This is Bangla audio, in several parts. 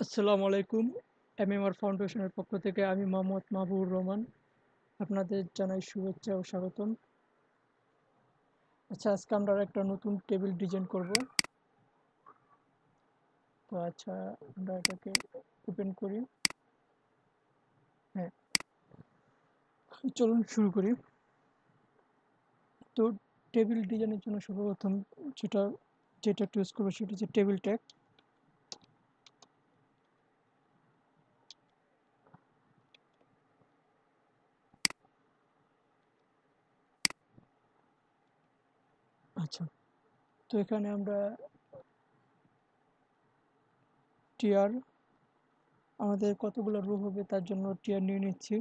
আসসালামু আলাইকুম। এমএমআর ফাউন্ডেশনের পক্ষ থেকে আমি মোহাম্মদ মাহবুবুর রহমান আপনাদের জানাই শুভেচ্ছা ও স্বাগতম। আচ্ছা, আজকে আমরা একটা নতুন টেবিল ডিজাইন করব। তো আচ্ছা, আমরা এটাকে ওপেন করি। হ্যাঁ, চলুন শুরু করি। তো টেবিল ডিজাইনের জন্য সর্বপ্রথম যেটা যেটা চুজ করবো সেটা হচ্ছে টেবিল ট্যাগ। আচ্ছা, তো এখানে আমরা টিয়ার আমাদের কতগুলো রো হবে তার জন্য টিয়ার নিয়ে নিচ্ছি।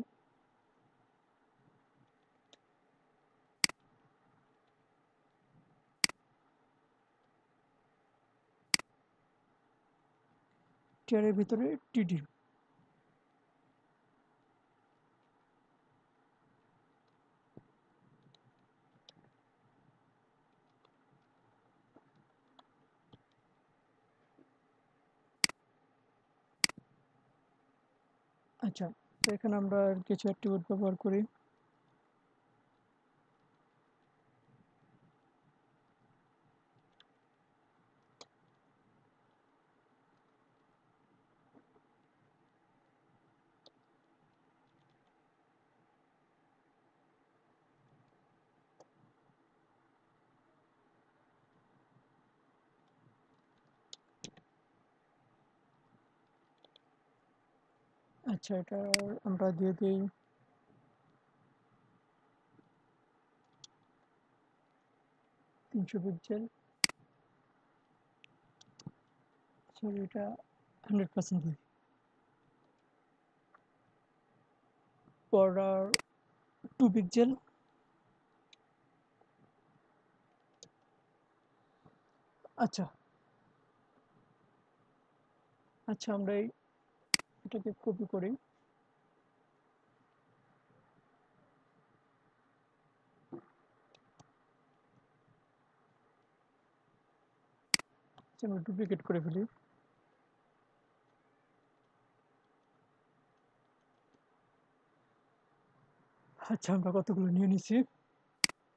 টিয়ারের ভিতরে টিডি। আচ্ছা, তো এখানে আমরা কিছু অ্যাট্রিবিউট ব্যবহার করি। আচ্ছা, এটা আমরা দিয়ে দিই 300 পিক্সেল। সরি, এটা 100% দিই। Border 2 pixel. আচ্ছা, আচ্ছা, আমরা এটাকে কপি করি। আচ্ছা, আমরা ডুপ্লিকেট করে ফেলি। আচ্ছা, আমরা কতগুলো নিয়ে নিছি।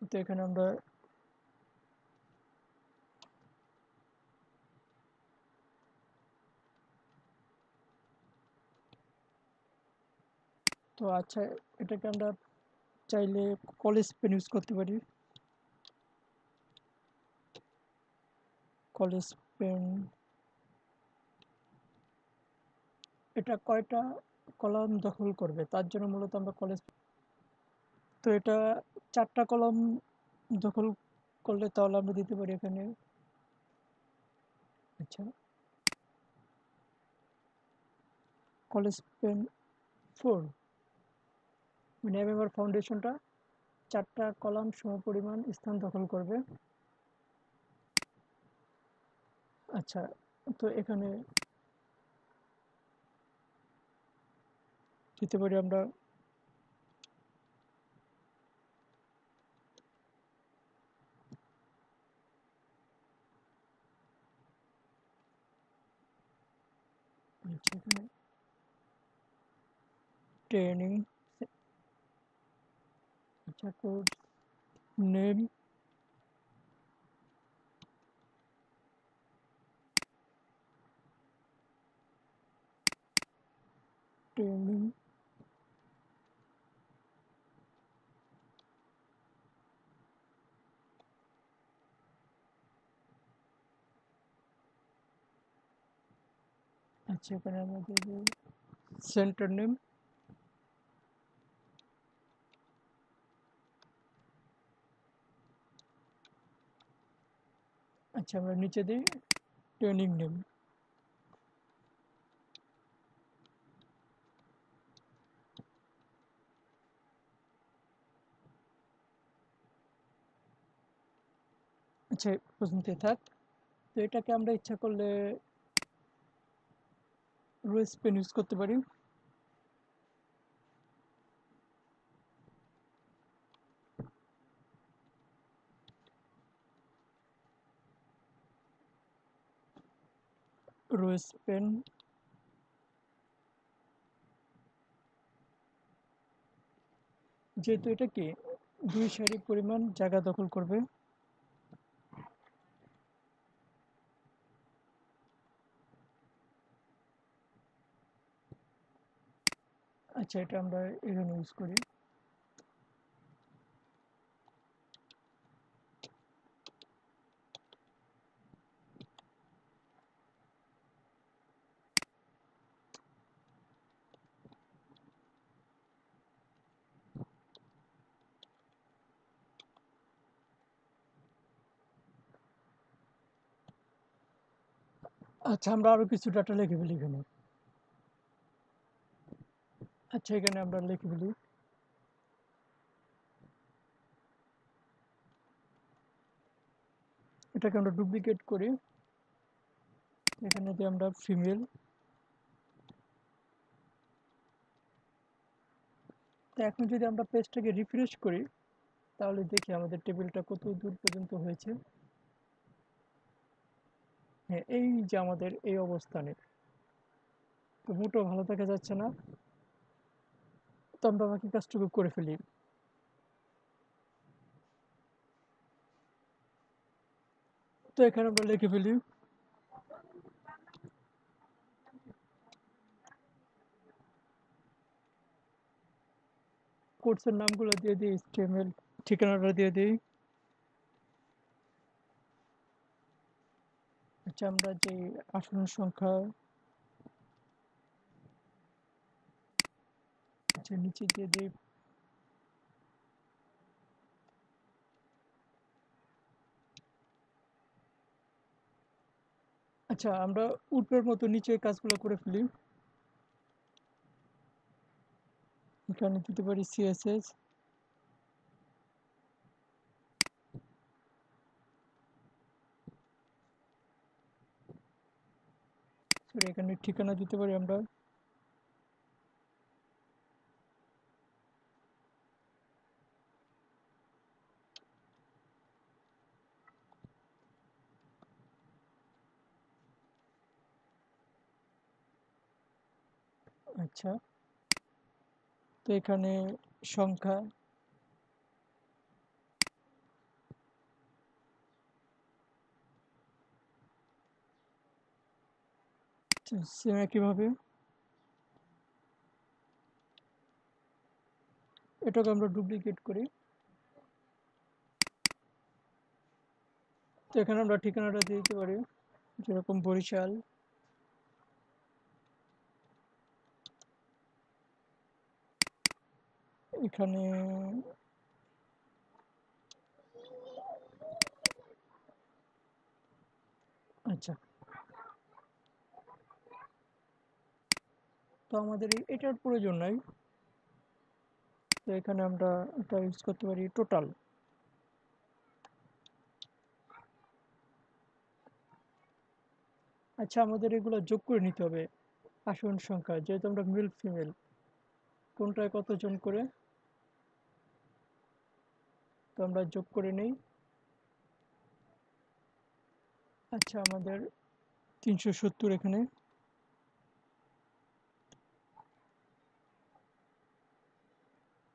তো এখানে আমরা তো আচ্ছা, এটাকে আমরা চাইলে কলেজ পেন ইউজ করতে পারি। কলেজ পেন এটা কয়টা কলাম দখল করবে তার জন্য মূলত আমরা কলেজ, তো এটা 4টা কলাম দখল করলে তাহলে আমরা দিতে পারি এখানে। আচ্ছা, কলেজ পেন 4 মানে এমএমআর ফাউন্ডেশনটা 4টা কলাম সমপরিমাণ স্থান দখল করবে। আচ্ছা, তো এখানে দিতে পারি আমরা আচ্ছা, এখানে ট্রেনিং। আচ্ছা, কোর্স নেম, ট্রেনিং। আচ্ছা, এখানে আমাদের সেন্টার নেম। আচ্ছা, আমরা নিচে দিই ট্রেনিং নেম। আচ্ছা, এই পর্যন্তই থাক। তো এটাকে আমরা ইচ্ছা করলে রোজ পেন ইউজ করতে পারি। রোজ পেন যেহেতু এটা কি 2 সারি পরিমাণ জায়গা দখল করবে। আচ্ছা, এটা আমরা এখানে ইউজ করি। আচ্ছা, আমরা আরো কিছু ডাটা লিখে ফেলি এখানে। আচ্ছা, এখানে আমরা লিখে ফেলি। এটাকে আমরা ডুপ্লিকেট করি। এখানে দিয়ে আমরা ফিমেল। তো এখন যদি আমরা পেজটাকে রিফ্রেশ করি, তাহলে দেখি আমাদের টেবিলটা কত দূর পর্যন্ত হয়েছে। হ্যাঁ, এই যে আমাদের এই অবস্থানে, তো মোটেও ভালো দেখা যাচ্ছে না। তো আমরা বাকি কাজটুকু করে ফেলি। তো এখানে আমরা লিখে ফেলি কোর্সের নামগুলো দিয়ে দিই, HTML ঠিকানাটা দিয়ে দিই। আচ্ছা, আমরা যে আসন সংখ্যা, আচ্ছা নিচে দিয়ে দিই। আচ্ছা, আমরা উল্টোর মতো নিচে কাজগুলো করে ফেলি। এখানে দিতে পারি CSS। সরি, এখানে ঠিকানা দিতে পারি আমরা। আচ্ছা, তো এখানে সংখ্যা। সেম একইভাবে এটাকে আমরা ডুপ্লিকেট করি। তো এখানে আমরা ঠিকানাটা দিয়ে দিতে পারি, যেরকম বরিশাল। এখানে আচ্ছা, তো আমাদের এটার প্রয়োজন নাই। তো এখানে আমরা এটা ইউজ করতে পারি টোটাল। আচ্ছা, আমাদের এগুলো যোগ করে নিতে হবে। আসন সংখ্যা, যেহেতু আমরা মেল ফিমেল কোনটায় কতজন করে, তো আমরা যোগ করে নেই। আচ্ছা, আমাদের 370 এখানে।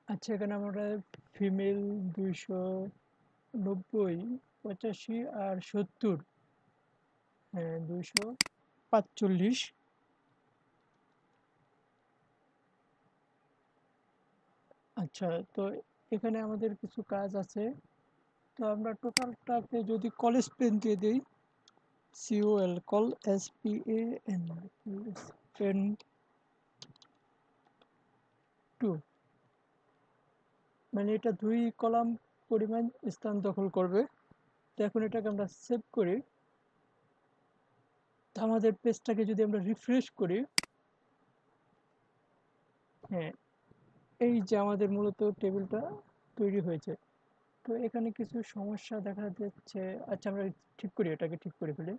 আচ্ছা, এখানে আমরা ফিমেল 290, 85 আর 70। হ্যাঁ, 245। আচ্ছা, তো এখানে আমাদের কিছু কাজ আছে। তো আমরা টোটালটাকে যদি কলেজ পেন দিয়ে দিই, COL কল SPAN পেন 2, মানে এটা 2 কলাম পরিমাণ স্থান দখল করবে। তো এখন এটাকে আমরা সেভ করি। তো আমাদের পেজটাকে যদি আমরা রিফ্রেশ করি, হ্যাঁ, এই যে আমাদের মূলত টেবিলটা তৈরি হয়েছে। তো এখানে কিছু সমস্যা দেখা যাচ্ছে। আচ্ছা, আমরা ঠিক করি, এটাকে ঠিক করে ফেলি।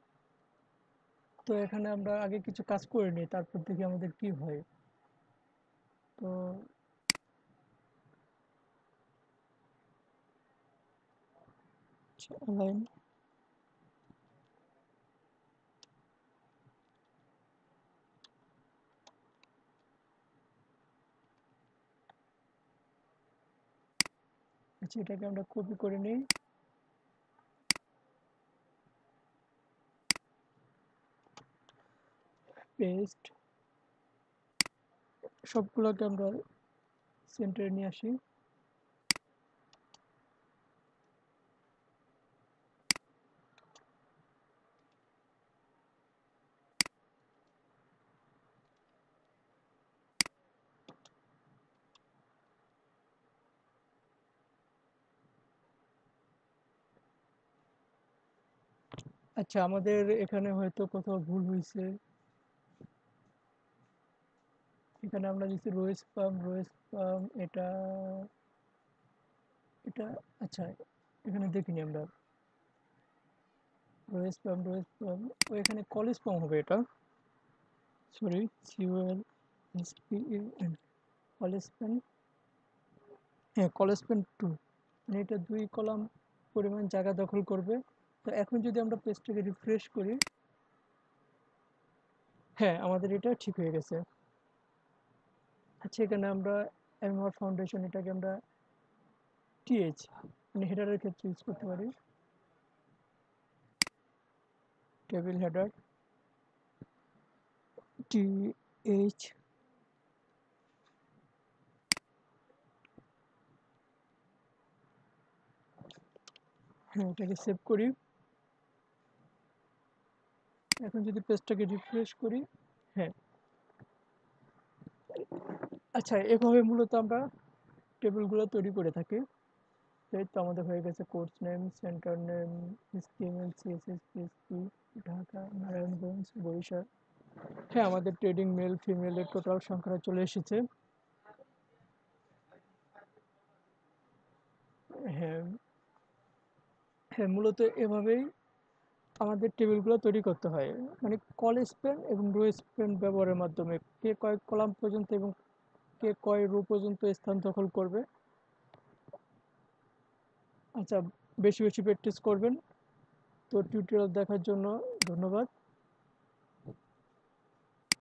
তো এখানে আমরা আগে কিছু কাজ করে নিই, তারপর দেখি আমাদের কি হয়। তো অনলাইন, আচ্ছা, এটাকে আমরা কপি করে নিই, পেস্ট, সবগুলোকে আমরা সেন্টারে নিয়ে আসি। আচ্ছা, আমাদের এখানে হয়তো কোথাও ভুল হয়েছে। এখানে আমরা দিচ্ছি রো স্পাম, এটা এটা আচ্ছা, এখানে দেখিনি আমরা রো স্পাম। ও এখানে কল স্পাম হবে এটা, সরি, COLSPAM, কল স্পাম। হ্যাঁ, কল স্পাম 2, মানে এটা 2 কলাম পরিমাণ জায়গা দখল করবে। তো এখন যদি আমরা পেজটাকে রিফ্রেশ করি, হ্যাঁ, আমাদের এটা ঠিক হয়ে গেছে। আচ্ছা, এখানে আমরা এমআর ফাউন্ডেশন, এটাকে আমরা TH, মানে হেডারের ক্ষেত্রে ইউজ করতে পারি। টেবিল হেডার TH, হ্যাঁ, এটাকে সেভ করি। এখন যদি পেজটাকে রিফ্রেশ করি, হ্যাঁ, আচ্ছা, এভাবে মূলত আমরা টেবিলগুলো তৈরি করে থাকি। এই তো আমাদের হয়ে গেছে course name, center name, HTML, CSS, PHP, Dhaka, Narayanganj, Barishal. হ্যাঁ, আমাদের ট্রেডিং মেল ফিমেলের টোটাল সংখ্যা চলে এসেছে। হ্যাঁ, হ্যাঁ, মূলত এভাবেই আমাদের টেবিলগুলো তৈরি করতে হয়, মানে কল স্প্যান এবং রো স্প্যান ব্যবহারের মাধ্যমে কে কয় কলাম পর্যন্ত এবং কে কয় রো পর্যন্ত স্থান দখল করবে। আচ্ছা, বেশি বেশি প্র্যাকটিস করবেন। তো টিউটোরিয়াল দেখার জন্য ধন্যবাদ।